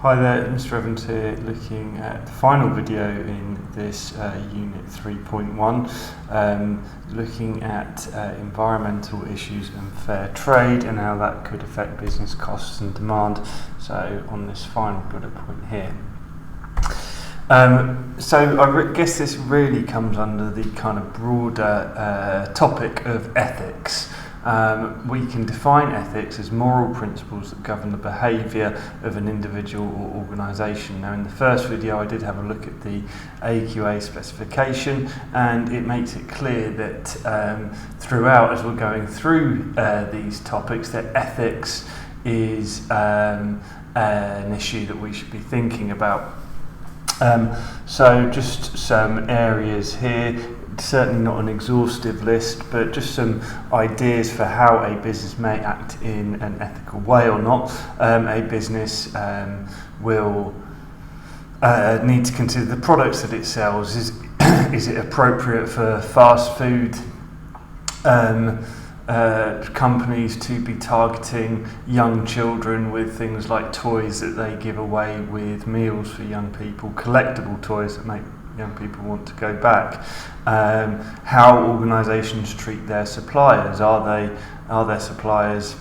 Hi there, Mr. Evans here, looking at the final video in this Unit 3.1, looking at environmental issues and fair trade and how that could affect business costs and demand. So on this final bullet point here. So I guess this really comes under the kind of broader topic of ethics. We can define ethics as moral principles that govern the behaviour of an individual or organisation. Now, in the first video I did have a look at the AQA specification, and it makes it clear that throughout, as we're going through these topics, that ethics is an issue that we should be thinking about. So just some areas here. Certainly not an exhaustive list, but just some ideas for how a business may act in an ethical way or not. A business will need to consider the products that it sells. Is it appropriate for fast food companies to be targeting young children with things like toys that they give away with meals for young people, collectible toys that make young people want to go back? How organisations treat their suppliers. Are their suppliers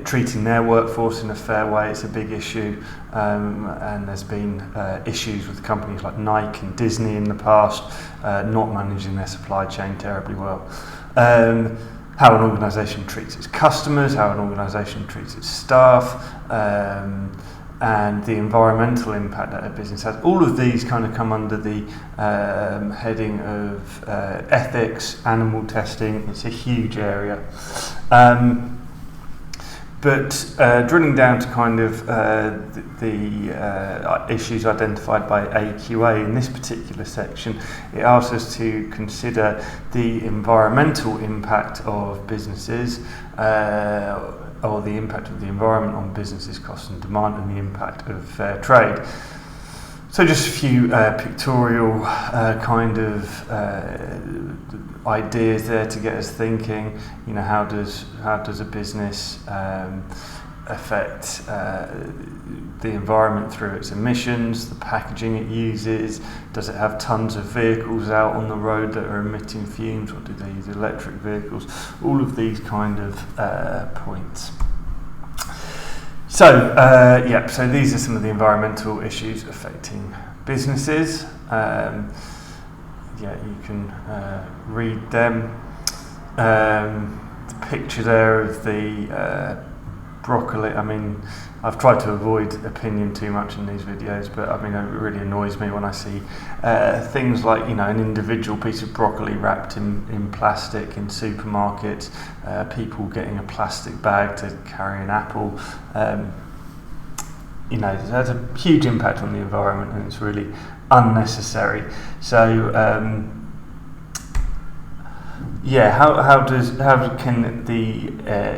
treating their workforce in a fair way? It's a big issue, and there's been issues with companies like Nike and Disney in the past not managing their supply chain terribly well. How an organisation treats its customers, how an organisation treats its staff, and the environmental impact that a business has. All of these kind of come under the heading of ethics, animal testing. It's a huge area. But drilling down to kind of the issues identified by AQA in this particular section, it asks us to consider the environmental impact of businesses, or the impact of the environment on businesses, cost and demand, and the impact of fair trade. So just a few pictorial kind of ideas there to get us thinking. You know, how does a business affect the environment through its emissions, the packaging it uses? Does it have tons of vehicles out on the road that are emitting fumes, or do they use electric vehicles? All of these kind of points. So so these are some of the environmental issues affecting businesses. You can read them. The picture there of the broccoli. I mean, I've tried to avoid opinion too much in these videos, but I mean, it really annoys me when I see things like, you know, an individual piece of broccoli wrapped in plastic in supermarkets, people getting a plastic bag to carry an apple. You know, it has a huge impact on the environment, and it's really unnecessary. So how can the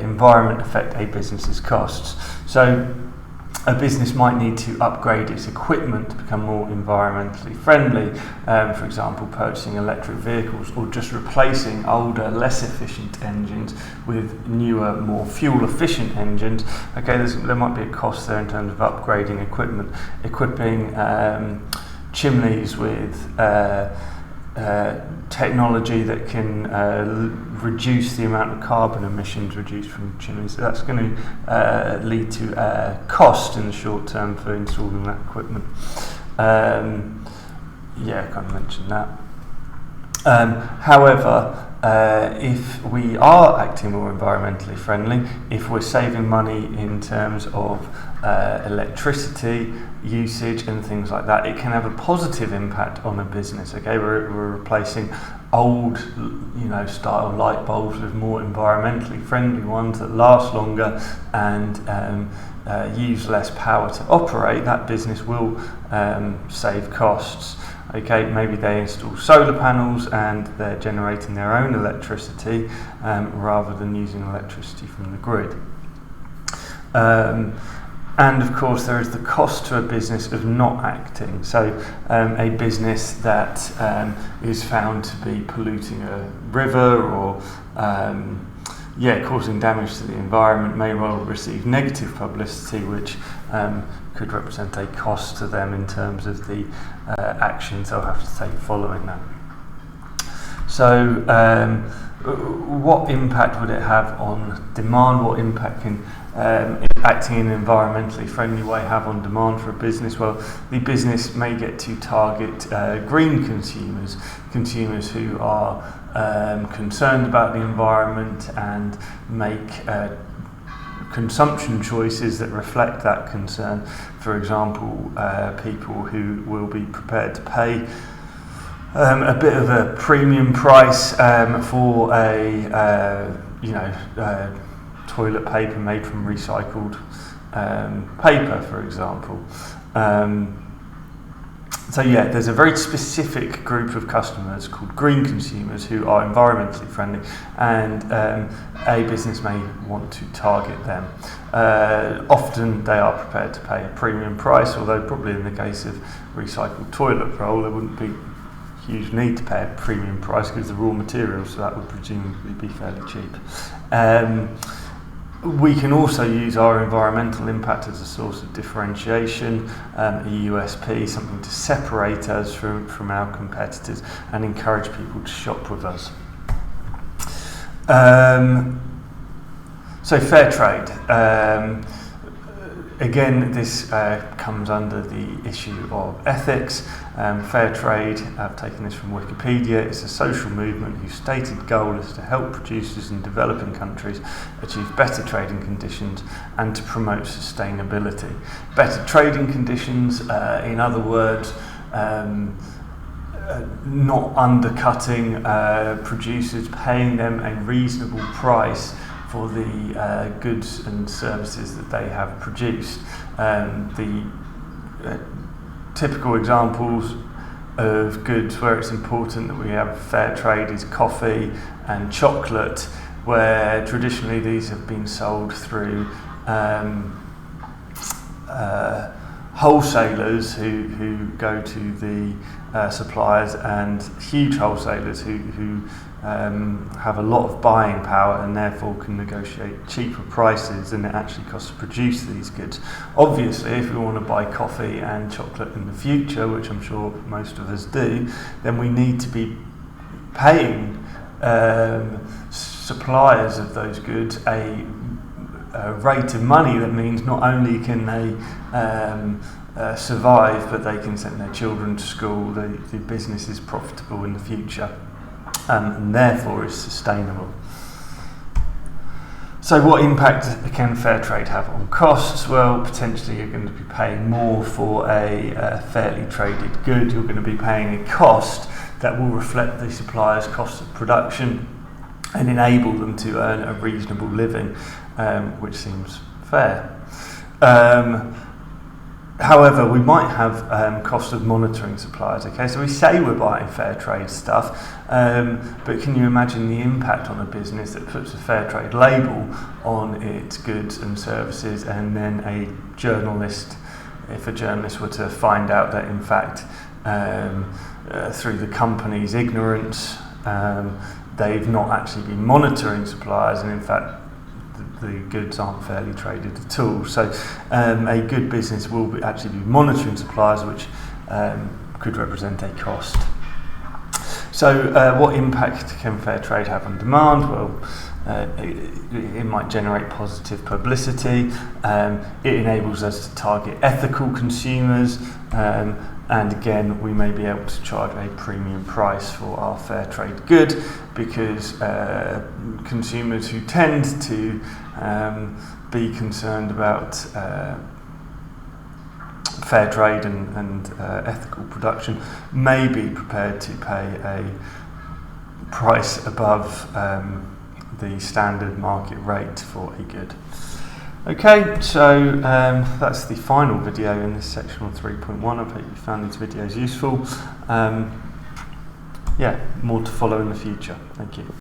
environment affect a business's costs? So a business might need to upgrade its equipment to become more environmentally friendly, for example purchasing electric vehicles, or just replacing older, less efficient engines with newer, more fuel efficient engines. Okay, there might be a cost there in terms of upgrading equipment, equipping chimneys with technology that can reduce the amount of carbon emissions reduced from chimneys. So that's going to lead to cost in the short term for installing that equipment. I kind of mentioned that. However, if we are acting more environmentally friendly, if we're saving money in terms of electricity usage and things like that, it can have a positive impact on a business. Okay, we're replacing old, style light bulbs with more environmentally friendly ones that last longer and use less power to operate. That business will save costs. Okay, maybe they install solar panels and they're generating their own electricity rather than using electricity from the grid. And of course there is the cost to a business of not acting. So a business that is found to be polluting a river or causing damage to the environment may well receive negative publicity, which could represent a cost to them in terms of the actions they'll have to take following that. So what impact would it have on demand? What impact can acting in an environmentally friendly way have on demand for a business? Well, the business may get to target green consumers who are concerned about the environment and make consumption choices that reflect that concern. For example, people who will be prepared to pay a bit of a premium price for toilet paper made from recycled paper, for example. There's a very specific group of customers called green consumers who are environmentally friendly, and a business may want to target them. Often they are prepared to pay a premium price, although probably in the case of recycled toilet roll there wouldn't be huge need to pay a premium price because the raw materials, so that would presumably be fairly cheap. We can also use our environmental impact as a source of differentiation, a USP, something to separate us from our competitors and encourage people to shop with us. So Fairtrade. Again, this comes under the issue of ethics. Fairtrade, I've taken this from Wikipedia, it's a social movement whose stated goal is to help producers in developing countries achieve better trading conditions and to promote sustainability. Better trading conditions, in other words, not undercutting producers, paying them a reasonable price for the goods and services that they have produced. The typical examples of goods where it's important that we have fair trade is coffee and chocolate, where traditionally these have been sold through wholesalers who go to the suppliers, and huge wholesalers who have a lot of buying power and therefore can negotiate cheaper prices than it actually costs to produce these goods. Obviously, if we want to buy coffee and chocolate in the future, which I'm sure most of us do, then we need to be paying suppliers of those goods a rate of money that means not only can they survive, but they can send their children to school, the business is profitable in the future, and therefore is sustainable. So what impact can fair trade have on costs? Well, potentially you're going to be paying more for a fairly traded good. You're going to be paying a cost that will reflect the supplier's cost of production and enable them to earn a reasonable living, which seems fair. However, we might have cost of monitoring suppliers. Okay, so we say we're buying fair trade stuff, but can you imagine the impact on a business that puts a fair trade label on its goods and services, and then if a journalist were to find out that in fact through the company's ignorance they've not actually been monitoring suppliers, and in fact the goods aren't fairly traded at all. So a good business will actually be monitoring suppliers, which could represent a cost. So what impact can fair trade have on demand? Well, it might generate positive publicity. It enables us to target ethical consumers, and again we may be able to charge a premium price for our fair trade good, because consumers who tend to be concerned about fair trade and ethical production may be prepared to pay a price above the standard market rate for a good. Okay, so that's the final video in this section on 3.1. I hope you found these videos useful. More to follow in the future. Thank you.